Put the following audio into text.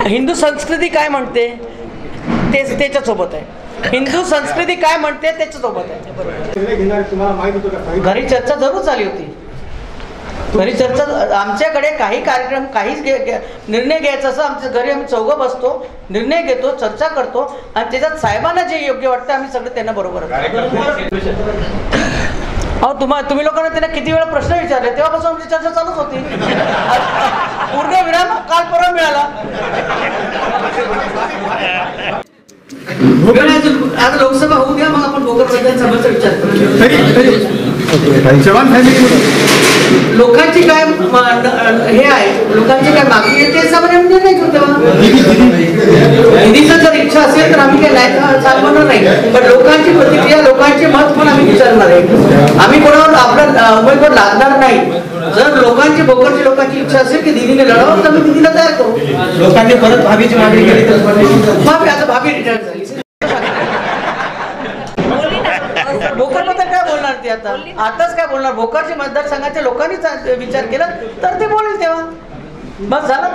हिंदू संस्कृती काय म्हणते तेच त्याच्यासोबत आहे. हिंदू संस्कृती काय म्हणते त्याच्यासोबत आहे. घरी चर्चा जरूर झाली होती. घरी चर्चा, आमच्याकडे काही कार्यक्रम काही निर्णय घ्यायचा असं आमच्या घरी आम्ही चौघं बसतो, निर्णय घेतो, चर्चा करतो आणि त्याच्यात साहेबांना जे योग्य वाटतं आम्ही सगळं त्यांना बरोबर. अहो तुम्ही लोकांना त्यांना किती वेळा प्रश्न विचारले तेव्हापासून आमची चर्चा चालूच होती. पूर्ण विराम काल परवा मिळाला. आज लोकसभा होऊ द्या, मग आपण भोकरबद्दल समोरचा विचार करू. लोकांची काय हे आहे, लोकांची काय मागणी आहे ते सामान्य निर्णय घेऊ. तेव्हा निधीचं जर इच्छा असेल तर आम्ही काय चालवणार नाही, पण लोकांची प्रतिक्रिया, लोकांचे मत पण आम्ही विचारणार आहे. आम्ही कोणावर आपला उमेदवार लागणार नाही. जर लोकांची भोकरची लोकांची इच्छा असेल की दिदीने लढावं तर मी दिदीला तयार करू. लोकांनी परत भाभीची मागणी केली तर भाभी आता भाभी रिटायर झाली. भोकरबद्दल काय बोलणार ती आता? आताच काय बोलणार? भोकरच्या मतदारसंघाच्या लोकांनी विचार केला तर ते बोलेल तेव्हा बस झालं.